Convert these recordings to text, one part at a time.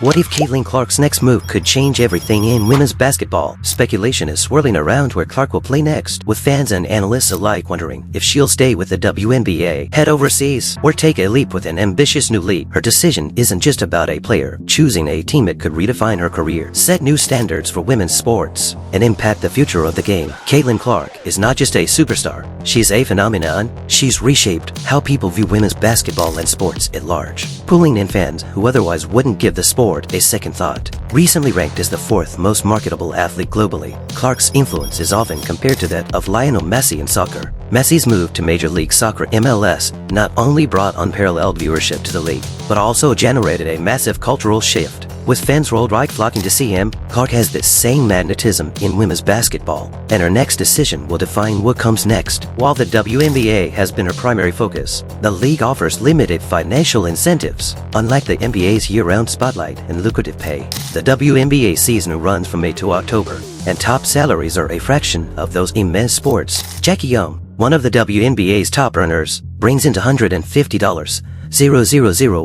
What if Caitlin Clark's next move could change everything in women's basketball? Speculation is swirling around where Clark will play next, with fans and analysts alike wondering if she'll stay with the WNBA, head overseas, or take a leap with an ambitious new league. Her decision isn't just about a player choosing a team that could redefine her career, set new standards for women's sports, and impact the future of the game. Caitlin Clark is not just a superstar, she's a phenomenon. She's reshaped how people view women's basketball and sports at large, pulling in fans who otherwise wouldn't give the sport a second thought. Recently ranked as the fourth most marketable athlete globally, Clark's influence is often compared to that of Lionel Messi in soccer. Messi's move to Major League Soccer (MLS) not only brought unparalleled viewership to the league, but also generated a massive cultural shift. With fans worldwide flocking to see him, Clark has this same magnetism in women's basketball, and her next decision will define what comes next. While the WNBA has been her primary focus, the league offers limited financial incentives. Unlike the NBA's year-round spotlight and lucrative pay, the WNBA season runs from May to October, and top salaries are a fraction of those in men's sports. Jackie Young, one of the WNBA's top earners, brings in $150,000,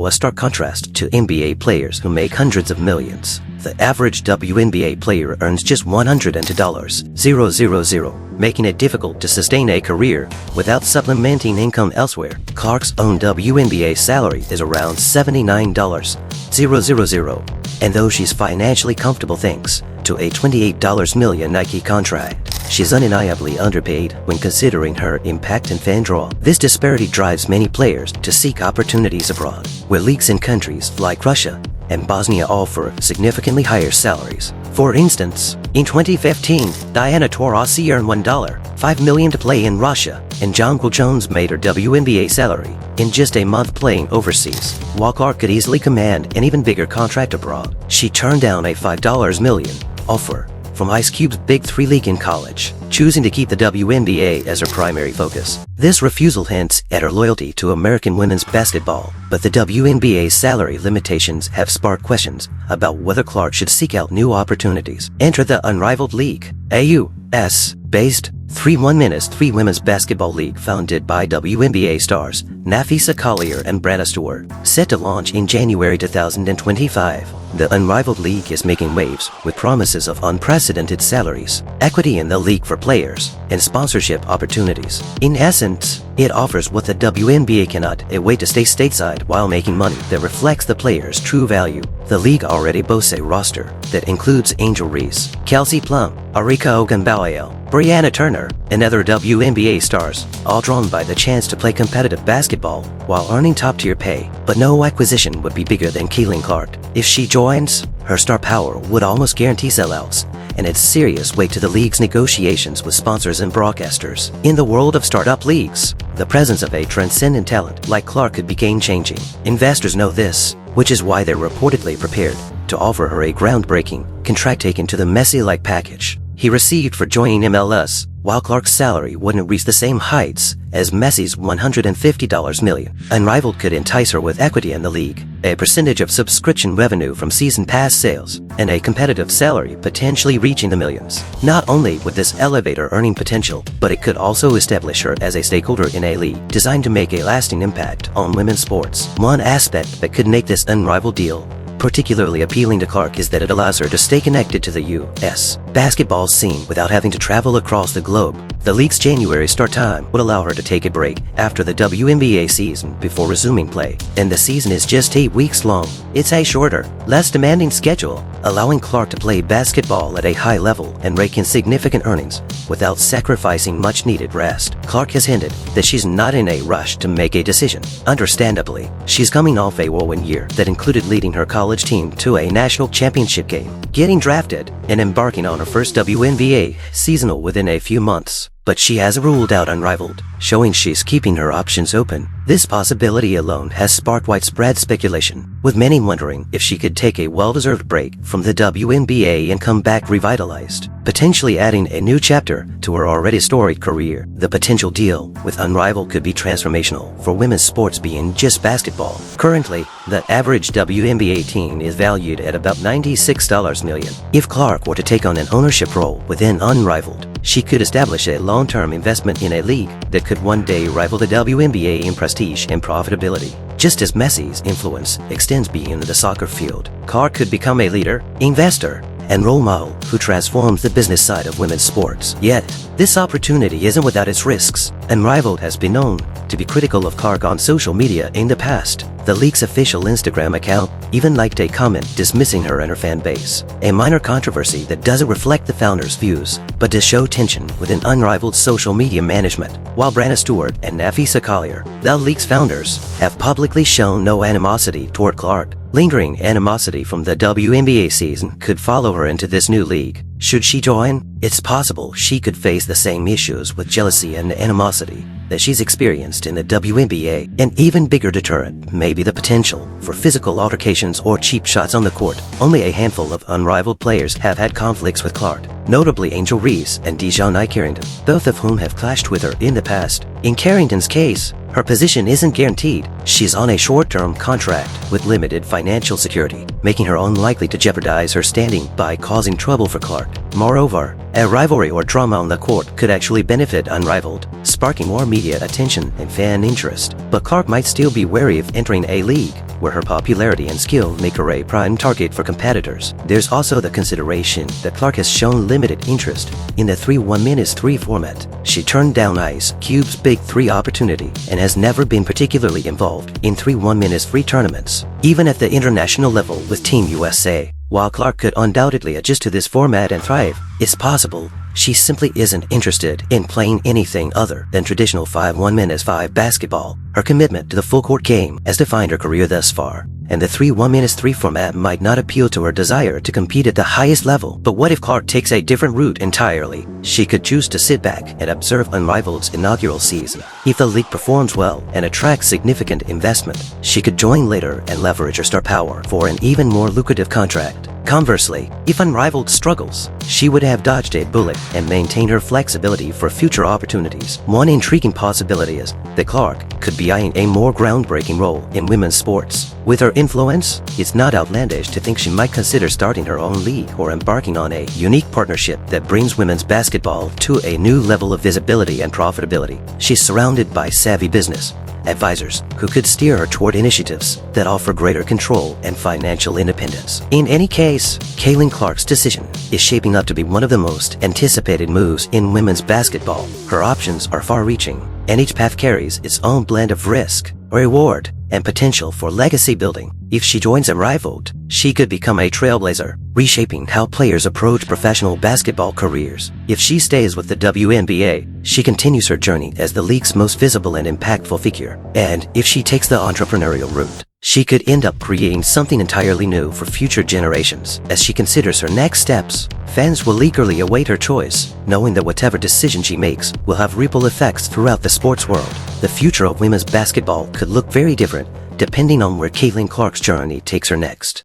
a stark contrast to NBA players who make hundreds of millions. The average WNBA player earns just $100,000, making it difficult to sustain a career without supplementing income elsewhere. Clark's own WNBA salary is around $79,000, and though she's financially comfortable thanks to a $28 million Nike contract, she's undeniably underpaid when considering her impact and fan draw. This disparity drives many players to seek opportunities abroad, where leagues in countries like Russia and Bosnia offer significantly higher salaries. For instance, in 2015, Diana Taurasi earned $1.5 million to play in Russia, and Jonquil Jones made her WNBA salary in just a month playing overseas. While Clark could easily command an even bigger contract abroad, she turned down a $5 million offer from Ice Cube's Big 3 league in college, choosing to keep the WNBA as her primary focus. This refusal hints at her loyalty to American women's basketball, but the WNBA's salary limitations have sparked questions about whether Clark should seek out new opportunities. Enter the Unrivaled League, a US-based 3 women's basketball league founded by WNBA stars Nafisa Collier and Brianna Stewart. Set to launch in January 2025, the Unrivaled League is making waves with promises of unprecedented salaries, equity in the league for players, and sponsorship opportunities. In essence, it offers what the WNBA cannot: a way to stay stateside while making money that reflects the player's true value. The league already boasts a roster that includes Angel Reese, Kelsey Plum, Arika Ogunbowale, Brianna Turner, and other WNBA stars, all drawn by the chance to play competitive basketball while earning top-tier pay. But no acquisition would be bigger than Caitlin Clark. If she joins, her star power would almost guarantee sellouts, and adds serious weight to the league's negotiations with sponsors and broadcasters. In the world of startup leagues, the presence of a transcendent talent like Clark could be game-changing. Investors know this, which is why they're reportedly prepared to offer her a groundbreaking contract taken to the Messi-like package he received for joining MLS, while Clark's salary wouldn't reach the same heights as Messi's $150 million. Unrivaled could entice her with equity in the league, a percentage of subscription revenue from season pass sales, and a competitive salary potentially reaching the millions. Not only would this elevate her earning potential, but it could also establish her as a stakeholder in a league designed to make a lasting impact on women's sports. One aspect that could make this unrivaled deal particularly appealing to Clark is that it allows her to stay connected to the U.S. basketball scene without having to travel across the globe. The league's January start time would allow her to take a break after the WNBA season before resuming play, and the season is just 8 weeks long. It's a shorter, less demanding schedule, allowing Clark to play basketball at a high level and rake in significant earnings without sacrificing much-needed rest. Clark has hinted that she's not in a rush to make a decision. Understandably, she's coming off a whirlwind year that included leading her college team to a national championship game, getting drafted, and embarking on her first WNBA seasonal within a few months. But she has ruled out Unrivaled, showing she's keeping her options open. This possibility alone has sparked widespread speculation, with many wondering if she could take a well-deserved break from the WNBA and come back revitalized, potentially adding a new chapter to her already storied career. The potential deal with Unrivaled could be transformational for women's sports beyond just basketball. Currently, the average WNBA team is valued at about $96 million. If Clark were to take on an ownership role within Unrivaled, she could establish a long-term investment in a league that could one day rival the WNBA in prestige and profitability. Just as Messi's influence extends beyond the soccer field, Clark could become a leader, investor, and role model who transforms the business side of women's sports. Yet, this opportunity isn't without its risks. Unrivaled has been known to be critical of Clark on social media in the past. The league's official Instagram account even liked a comment dismissing her and her fan base. A minor controversy that doesn't reflect the founder's views, but does show tension within Unrivaled social media management. While Brana Stewart and Nafisa Collier, the league's founders, have publicly shown no animosity toward Clark, lingering animosity from the WNBA season could follow her into this new league. Should she join, it's possible she could face the same issues with jealousy and animosity that she's experienced in the WNBA. An even bigger deterrent may be the potential for physical altercations or cheap shots on the court. Only a handful of Unrivaled players have had conflicts with Clark, notably Angel Reese and Dejounte Carrington, both of whom have clashed with her in the past. In Carrington's case, her position isn't guaranteed. She's on a short-term contract with limited financial security, making her unlikely to jeopardize her standing by causing trouble for Clark. Moreover, a rivalry or drama on the court could actually benefit Unrivaled, sparking more media attention and fan interest. But Clark might still be wary of entering a league where her popularity and skill make her a prime target for competitors. There's also the consideration that Clark has shown limited interest in the 3-1-3 format. She turned down Ice Cube's Big 3 opportunity and has never been particularly involved in 3-1-3 tournaments, even at the international level with Team USA. While Clark could undoubtedly adjust to this format and thrive, it's possible she simply isn't interested in playing anything other than traditional 5-1-5 basketball. Her commitment to the full-court game has defined her career thus far, and the 3-1-3 format might not appeal to her desire to compete at the highest level. But what if Clark takes a different route entirely? She could choose to sit back and observe Unrivaled's inaugural season. If the league performs well and attracts significant investment, she could join later and leverage her star power for an even more lucrative contract. Conversely, if Unrivaled struggles, she would have dodged a bullet and maintained her flexibility for future opportunities. One intriguing possibility is that Clark could be eyeing a more groundbreaking role in women's sports. With her influence, it's not outlandish to think she might consider starting her own league or embarking on a unique partnership that brings women's basketball to a new level of visibility and profitability. She's surrounded by savvy business advisors who could steer her toward initiatives that offer greater control and financial independence. In any case, Caitlin Clark's decision is shaping up to be one of the most anticipated moves in women's basketball. Her options are far-reaching, and each path carries its own blend of risk, reward, and potential for legacy building. If she joins Unrivaled, she could become a trailblazer, reshaping how players approach professional basketball careers. If she stays with the WNBA, she continues her journey as the league's most visible and impactful figure. And if she takes the entrepreneurial route, she could end up creating something entirely new for future generations. As she considers her next steps, fans will eagerly await her choice, knowing that whatever decision she makes will have ripple effects throughout the sports world. The future of women's basketball could look very different depending on where Caitlin Clark's journey takes her next.